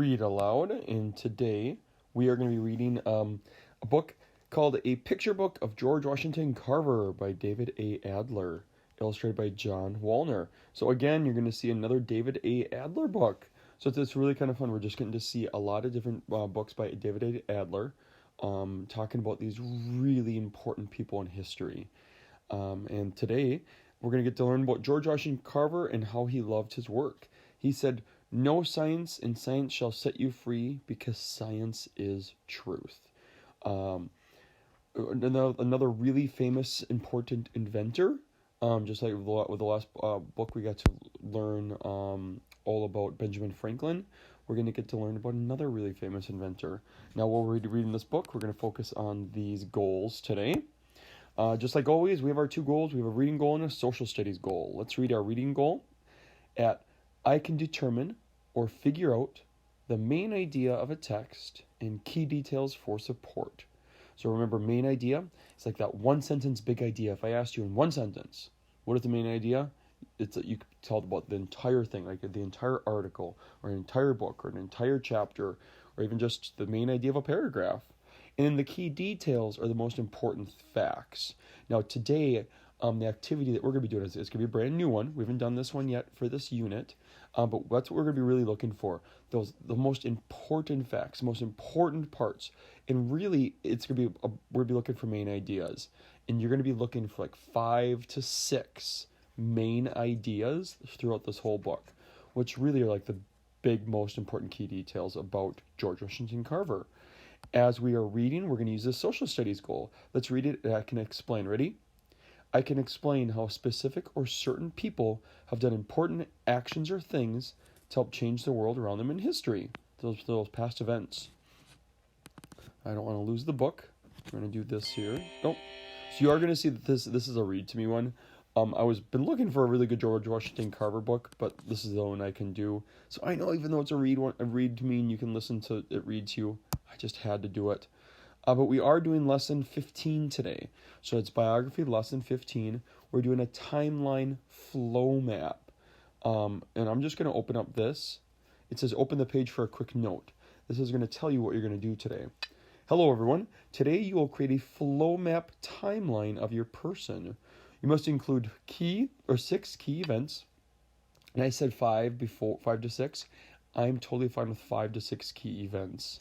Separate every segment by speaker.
Speaker 1: Read Aloud, and today we are going to be reading a book called A Picture Book of George Washington Carver by David A. Adler, illustrated by John Wallner. So again, you're going to see another David A. Adler book. So it's really kind of fun. We're just getting to see a lot of different books by David A. Adler, talking about these really important people in history. And today, we're going to get to learn about George Washington Carver and how he loved his work. He said, "No science, and science shall set you free, because science is truth." Another really famous, important inventor. Just like with the last book, we got to learn all about Benjamin Franklin. We're going to get to learn about another really famous inventor. Now, while we're reading this book, we're going to focus on these goals today. Just like always, we have our two goals. We have a reading goal and a social studies goal. Let's read our reading goal. I can determine or figure out the main idea of a text and key details for support. So remember, main idea, it's like that one sentence big idea. If I asked you in one sentence, what is the main idea? It's that you could tell about the entire thing, like the entire article or an entire book or an entire chapter or even just the main idea of a paragraph. And then the key details are the most important facts. Now today, the activity that we're going to be doing is going to be a brand new one. We haven't done this one yet for this unit, but that's what we're going to be really looking for. The most important facts, most important parts. And really, it's going to be we're going to be looking for main ideas. And you're going to be looking for like 5 to 6 main ideas throughout this whole book, which really are like the big, most important key details about George Washington Carver. As we are reading, we're going to use this social studies goal. Let's read it, and I can explain. Ready? I can explain how specific or certain people have done important actions or things to help change the world around them in history. Those past events. I don't want to lose the book. We're going to do this here. Nope. So you are going to see that this is a read to me one. I was been looking for a really good George Washington Carver book, but this is the one I can do. So I know even though it's a read to me and you can listen to it read to you, I just had to do it. But we are doing lesson 15 today. So it's biography lesson 15. We're doing a timeline flow map. And I'm just going to open up this. It says open the page for a quick note. This is going to tell you what you're going to do today. Hello everyone. Today you will create a flow map timeline of your person. You must include 6 key events. And I said 5 to 6. I'm totally fine with 5 to 6 key events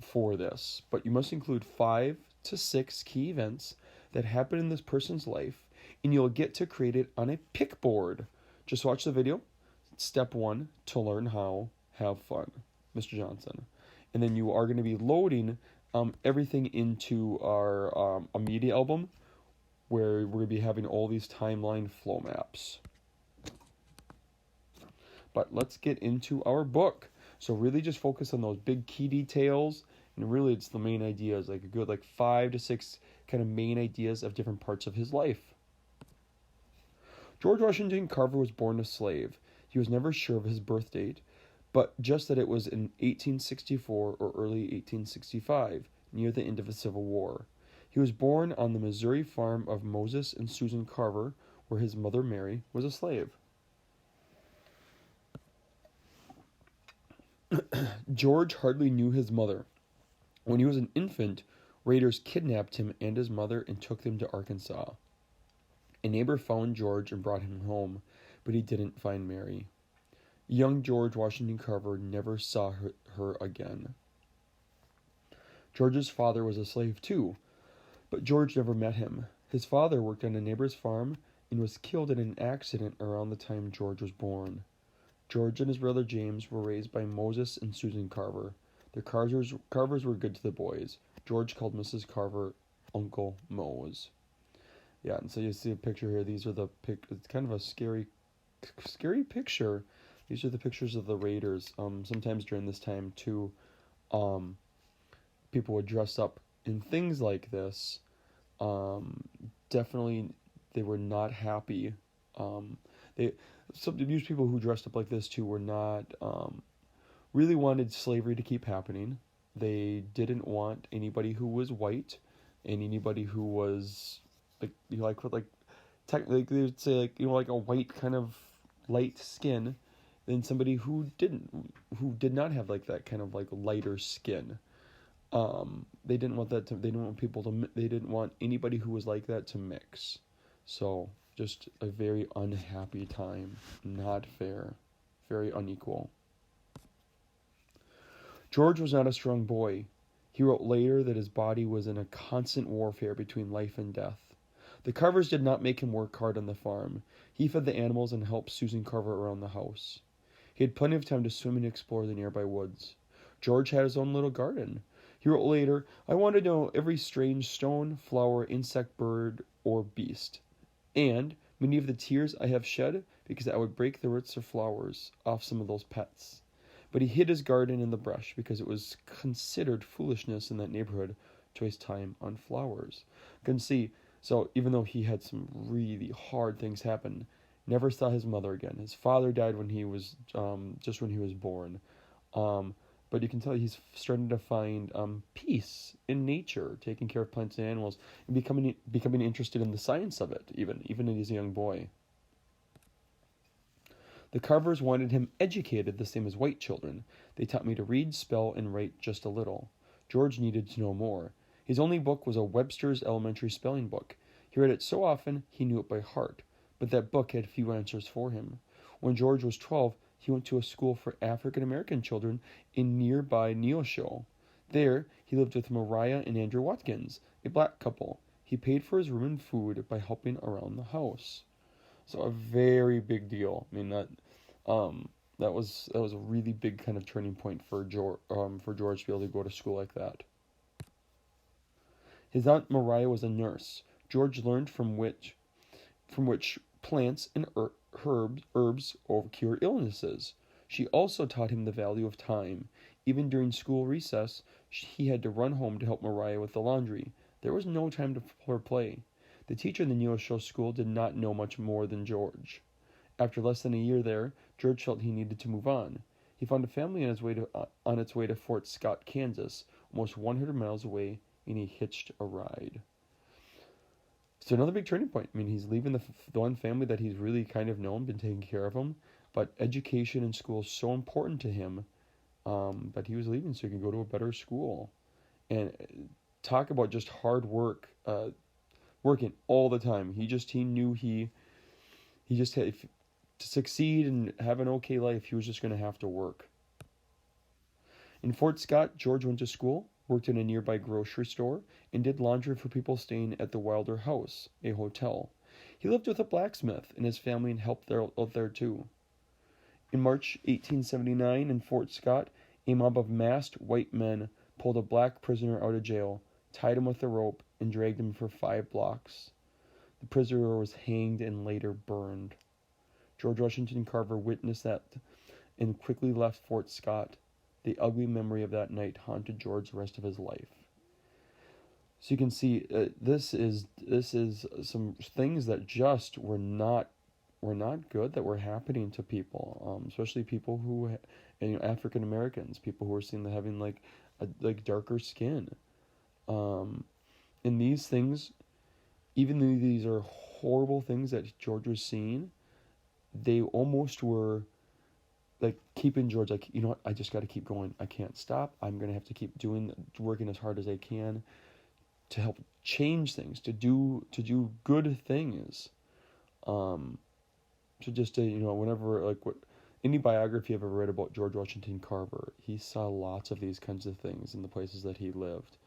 Speaker 1: for this. But you must include 5 to 6 key events that happen in this person's life, and you'll get to create it on a pick board. Just watch the video. Step 1, to learn how. Have fun, Mr. Johnson. And then you are going to be loading everything into our a media album, where we're going to be having all these timeline flow maps. But let's get into our book. So really just focus on those big key details, and really it's the main ideas, like a good 5 to 6 kind of main ideas of different parts of his life. George Washington Carver was born a slave. He was never sure of his birth date, but just that it was in 1864 or early 1865, near the end of the Civil War. He was born on the Missouri farm of Moses and Susan Carver, where his mother Mary was a slave. George hardly knew his mother. When he was an infant, raiders kidnapped him and his mother and took them to Arkansas. A neighbor found George and brought him home, but he didn't find Mary. Young George Washington Carver never saw her again. George's father was a slave too, but George never met him. His father worked on a neighbor's farm and was killed in an accident around the time George was born. George and his brother James were raised by Moses and Susan Carver. Their Carvers were good to the boys. George called Mrs. Carver Uncle Mose. Yeah, and so you see a picture here. These are it's kind of a scary picture. These are the pictures of the raiders. Sometimes during this time too, people would dress up in things like this. Definitely, they were not happy. These people who dressed up like this too were not really wanted slavery to keep happening. They didn't want anybody who was white and anybody who was technically they would say like a white kind of light skin than somebody who did not have like that kind of like lighter skin. They didn't want that to. They didn't want people to. They didn't want anybody who was like that to mix. So just a very unhappy time. Not fair. Very unequal. George was not a strong boy. He wrote later that his body was in a constant warfare between life and death. The Carvers did not make him work hard on the farm. He fed the animals and helped Susan Carver around the house. He had plenty of time to swim and explore the nearby woods. George had his own little garden. He wrote later, I want to know every strange stone, flower, insect, bird, or beast. And many of the tears I have shed because I would break the roots of flowers off some of those pets. But he hid his garden in the brush because it was considered foolishness in that neighborhood to waste time on flowers. You can see, so even though he had some really hard things happen, never saw his mother again. His father died when he was just when he was born. But you can tell he's starting to find peace in nature, taking care of plants and animals, and becoming interested in the science of it, even as a young boy. The Carvers wanted him educated the same as white children. They taught me to read, spell, and write just a little. George needed to know more. His only book was a Webster's Elementary Spelling Book. He read it so often he knew it by heart, but that book had few answers for him. When George was 12, he went to a school for African American children in nearby Neosho. There, he lived with Mariah and Andrew Watkins, a black couple. He paid for his room and food by helping around the house. So a very big deal. I mean that was a really big kind of turning point for George to be able to go to school like that. His aunt Mariah was a nurse. George learned from which plants and herbs or cure illnesses. She also taught him the value of time. Even during school recess, he had to run home to help Mariah with the laundry. There was no time for play. The teacher in the Neosho school did not know much more than George. After less than a year there, George felt he needed to move on. He found a family on its way to Fort Scott, Kansas, almost 100 miles away, and he hitched a ride. So another big turning point. I mean, he's leaving the one family that he's really kind of known, been taking care of him, but education and school is so important to him that he was leaving so he could go to a better school. And talk about just hard work, working all the time. He knew he just had to succeed and have an okay life. He was just going to have to work. In Fort Scott, George went to school, worked in a nearby grocery store, and did laundry for people staying at the Wilder House, a hotel. He lived with a blacksmith and his family and helped out there too. In March 1879 in Fort Scott, a mob of masked white men pulled a black prisoner out of jail, tied him with a rope, and dragged him for 5 blocks. The prisoner was hanged and later burned. George Washington Carver witnessed that and quickly left Fort Scott. The ugly memory of that night haunted George the rest of his life. So you can see this is some things that just were not good that were happening to people, especially people who, African Americans, people who were seen having like darker skin, and these things, even though these are horrible things that George was seeing, they almost were like keeping George like, you know what, I just got to keep going. I can't stop. I'm going to have to keep working as hard as I can to help change things, to do good things. Whenever any biography I've ever read about George Washington Carver, he saw lots of these kinds of things in the places that he lived.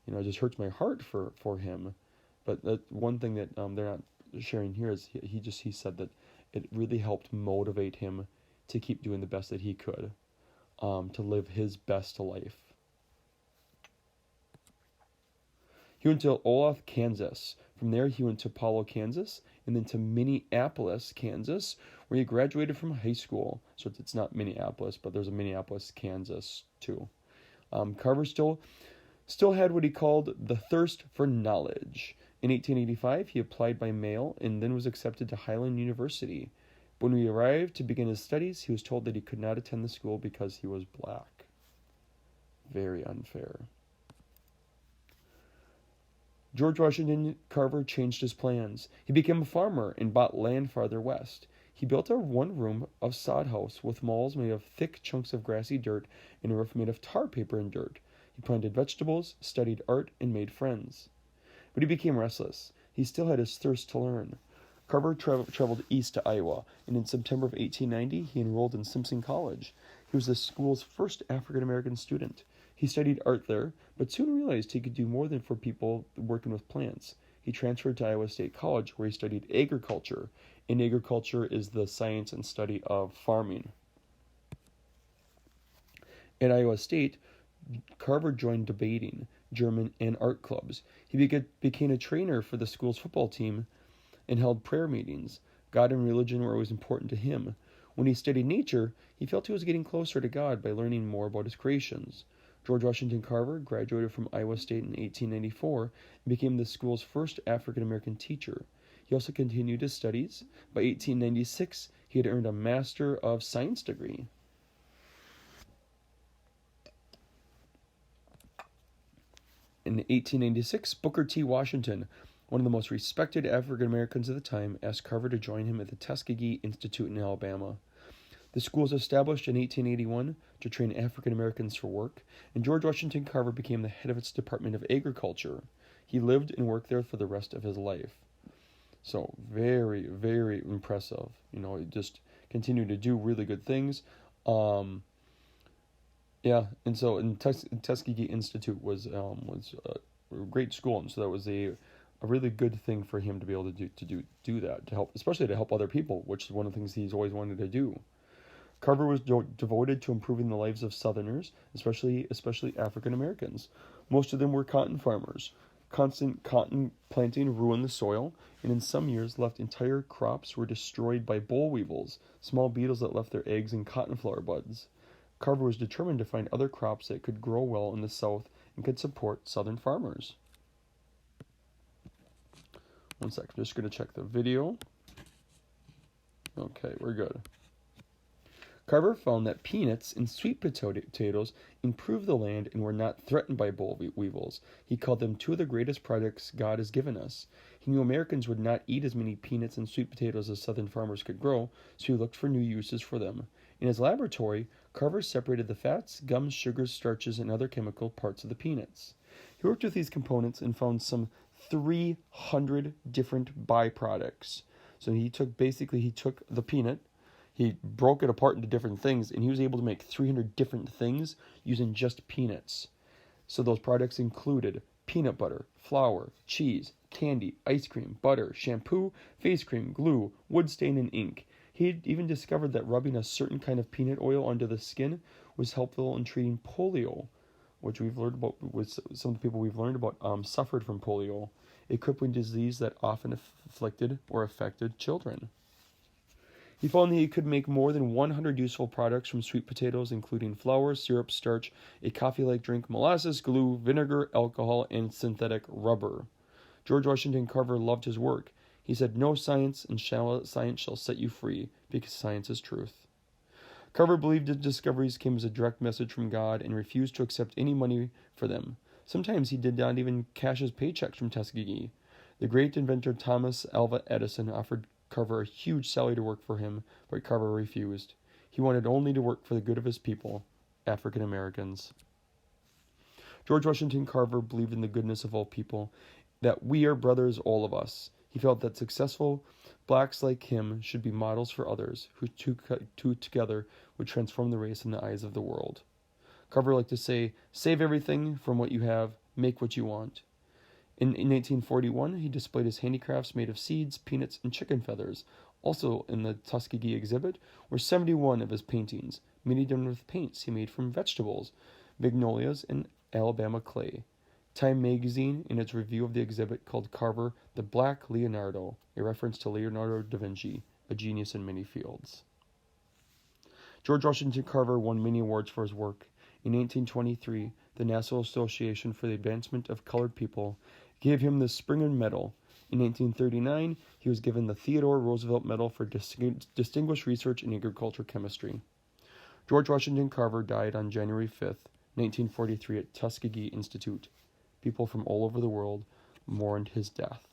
Speaker 1: It just hurts my heart for him. But that one thing that they're not sharing here is he said that it really helped motivate him to keep doing the best that he could, to live his best life. He went to Olathe, Kansas. From there, he went to Apollo, Kansas, and then to Minneapolis, Kansas, where he graduated from high school. So it's not Minneapolis, but there's a Minneapolis, Kansas, too. Carver still had what he called the thirst for knowledge. In 1885, he applied by mail and then was accepted to Highland University. But when he arrived to begin his studies, he was told that he could not attend the school because he was black. Very unfair. George Washington Carver changed his plans. He became a farmer and bought land farther west. He built a one-room of sod house with walls made of thick chunks of grassy dirt and a roof made of tar paper and dirt. He planted vegetables, studied art, and made friends. But he became restless. He still had his thirst to learn. Carver traveled east to Iowa, and in September of 1890, he enrolled in Simpson College. He was the school's first African-American student. He studied art there, but soon realized he could do more than for people working with plants. He transferred to Iowa State College, where he studied agriculture, and agriculture is the science and study of farming. At Iowa State, Carver joined debating, German, and art clubs. He became a trainer for the school's football team and held prayer meetings. God and religion were always important to him. When he studied nature, he felt he was getting closer to God by learning more about his creations. George Washington Carver graduated from Iowa State in 1894 and became the school's first African-American teacher. He also continued his studies. By 1896, he had earned a Master of Science degree. In 1896, Booker T. Washington, one of the most respected African Americans of the time, asked Carver to join him at the Tuskegee Institute in Alabama. The school was established in 1881 to train African Americans for work, and George Washington Carver became the head of its Department of Agriculture. He lived and worked there for the rest of his life. So, very, very impressive. He just continued to do really good things. Tuskegee Institute was a great school, and so that was a really good thing for him to be able to do that, to help, especially to help other people, which is one of the things he's always wanted to do. Carver was devoted to improving the lives of Southerners, especially African Americans. Most of them were cotton farmers. Constant cotton planting ruined the soil, and in some years left entire crops were destroyed by boll weevils, small beetles that left their eggs in cotton flower buds. Carver was determined to find other crops that could grow well in the South and could support Southern farmers. One sec, I'm just going to check the video. Okay, we're good. Carver found that peanuts and sweet potatoes improved the land and were not threatened by boll weevils. He called them two of the greatest products God has given us. He knew Americans would not eat as many peanuts and sweet potatoes as Southern farmers could grow, so he looked for new uses for them. In his laboratory, Carver separated the fats, gums, sugars, starches, and other chemical parts of the peanuts. He worked with these components and found some 300 different byproducts. So he took the peanut, he broke it apart into different things, and he was able to make 300 different things using just peanuts. So those products included peanut butter, flour, cheese, candy, ice cream, butter, shampoo, face cream, glue, wood stain, and ink. He had even discovered that rubbing a certain kind of peanut oil onto the skin was helpful in treating polio, which we've learned about with some of the people we've learned about suffered from polio, a crippling disease that often afflicted or affected children. He found that he could make more than 100 useful products from sweet potatoes, including flour, syrup, starch, a coffee-like drink, molasses, glue, vinegar, alcohol, and synthetic rubber. George Washington Carver loved his work. He said, "No science shall set you free, because science is truth." Carver believed his discoveries came as a direct message from God and refused to accept any money for them. Sometimes he did not even cash his paychecks from Tuskegee. The great inventor Thomas Alva Edison offered Carver a huge salary to work for him, but Carver refused. He wanted only to work for the good of his people, African Americans. George Washington Carver believed in the goodness of all people, that we are brothers, all of us. He felt that successful blacks like him should be models for others, who two together would transform the race in the eyes of the world. Carver liked to say, "Save everything from what you have, make what you want." In 1841, he displayed his handicrafts made of seeds, peanuts, and chicken feathers. Also in the Tuskegee exhibit were 71 of his paintings, many done with paints he made from vegetables, magnolias, and Alabama clay. Time magazine, in its review of the exhibit, called Carver the Black Leonardo, a reference to Leonardo da Vinci, a genius in many fields. George Washington Carver won many awards for his work. In 1823, the National Association for the Advancement of Colored People gave him the Springer Medal. In 1839, he was given the Theodore Roosevelt Medal for Distinguished Research in Agriculture Chemistry. George Washington Carver died on January 5th, 1943 at Tuskegee Institute. People from all over the world mourned his death.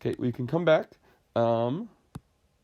Speaker 1: Okay, we can come back.